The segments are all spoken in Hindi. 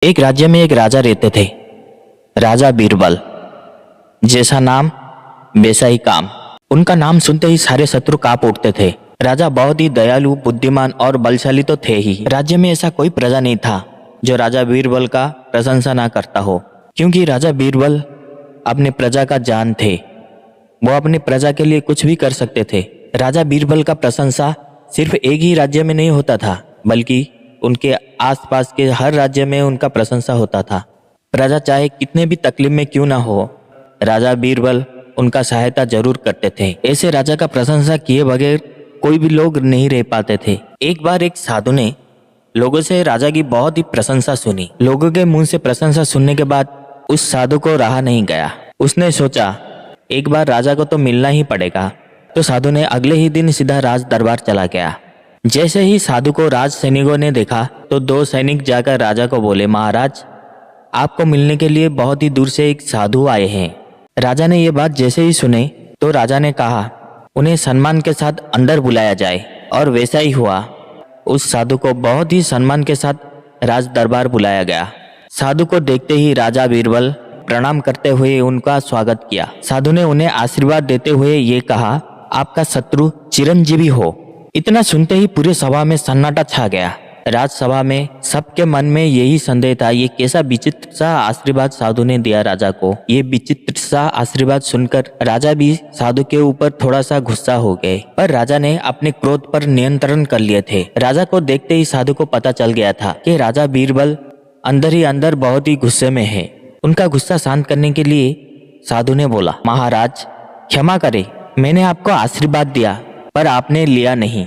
एक राज्य में एक राजा रहते थे, राजा बीरबल। जैसा नाम वैसा ही काम। उनका नाम सुनते ही सारे शत्रु कांप उठते थे। राजा बहुत ही दयालु, बुद्धिमान और बलशाली तो थे ही। राज्य में ऐसा कोई प्रजा नहीं था जो राजा बीरबल का प्रशंसा ना करता हो, क्योंकि राजा बीरबल अपनी प्रजा का जान थे। वो अपनी प्रजा के लिए कुछ भी कर सकते थे। राजा बीरबल का प्रशंसा सिर्फ एक ही राज्य में नहीं होता था, बल्कि उनके आसपास के हर राज्य में उनका प्रशंसा होता था। प्रजा चाहे कितने भी तकलीफ में क्यों ना हो, राजा बीरबल उनका सहायता जरूर करते थे। ऐसे राजा का प्रशंसा किए बगैर कोई भी लोग नहीं रह पाते थे। एक बार एक साधु ने लोगों से राजा की बहुत ही प्रशंसा सुनी। लोगों के मुंह से प्रशंसा सुनने के बाद उस साधु को रहा नहीं गया। उसने सोचा एक बार राजा को तो मिलना ही पड़ेगा। तो साधु ने अगले ही दिन सीधा राज दरबार चला गया। जैसे ही साधु को राज सैनिकों ने देखा तो दो सैनिक जाकर राजा को बोले, महाराज, आपको मिलने के लिए बहुत ही दूर से एक साधु आए हैं। राजा ने ये बात जैसे ही सुने तो राजा ने कहा, उन्हें सम्मान के साथ अंदर बुलाया जाए। और वैसा ही हुआ। उस साधु को बहुत ही सम्मान के साथ राज दरबार बुलाया गया। साधु को देखते ही राजा बीरबल प्रणाम करते हुए उनका स्वागत किया। साधु ने उन्हें आशीर्वाद देते हुए ये कहा, आपका शत्रु चिरंजीवी हो। इतना सुनते ही पूरे सभा में सन्नाटा छा गया। राजसभा में सबके मन में यही संदेह था, ये कैसा विचित्र सा आशीर्वाद साधु ने दिया राजा को। ये विचित्र सा आशीर्वाद सुनकर राजा भी साधु के ऊपर थोड़ा सा गुस्सा हो गए, पर राजा ने अपने क्रोध पर नियंत्रण कर लिए थे। राजा को देखते ही साधु को पता चल गया था कि राजा बीरबल अंदर ही अंदर बहुत ही गुस्से में है। उनका गुस्सा शांत करने के लिए साधु ने बोला, महाराज क्षमा करें, मैंने आपको आशीर्वाद दिया पर आपने लिया नहीं।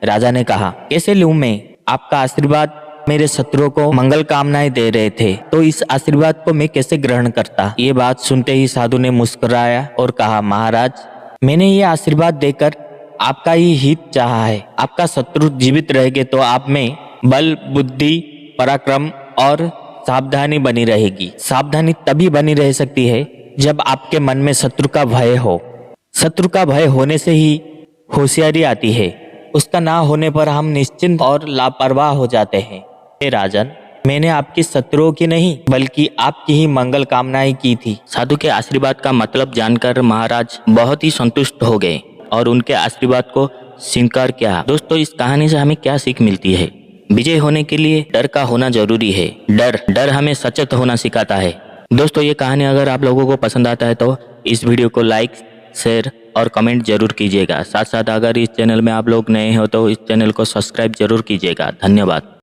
राजा ने कहा, कैसे लूं मैं? आपका आशीर्वाद मेरे शत्रुओं को मंगल कामनाएं दे रहे थे, तो इस आशीर्वाद को मैं कैसे ग्रहण करता? ये बात सुनते ही साधु ने मुस्कुराया और कहा, महाराज, मैंने ये आशीर्वाद देकर आपका ही हित चाहा है। आपका शत्रु जीवित रहेंगे तो आप में बल, बुद्धि, पराक्रम और सावधानी बनी रहेगी। सावधानी तभी बनी रह सकती है जब आपके मन में शत्रु का भय हो। शत्रु का भय होने से ही होशियारी आती है। उसका ना होने पर हम निश्चिंत और लापरवाह हो जाते हैं। हे राजन, मैंने आपकी शत्रुओं की नहीं बल्कि आपकी ही मंगल कामनाएं की थी। साधु के आशीर्वाद का मतलब जानकर महाराज बहुत ही संतुष्ट हो गए और उनके आशीर्वाद को स्वीकार किया। दोस्तों, इस कहानी से हमें क्या सीख मिलती है? विजय होने के लिए डर का होना जरूरी है। डर हमें सचेत होना सिखाता है। दोस्तों, ये कहानी अगर आप लोगों को पसंद आता है तो इस वीडियो को लाइक, शेयर और कमेंट जरूर कीजिएगा। साथ साथ अगर इस चैनल में आप लोग नए हो तो इस चैनल को सब्सक्राइब जरूर कीजिएगा। धन्यवाद।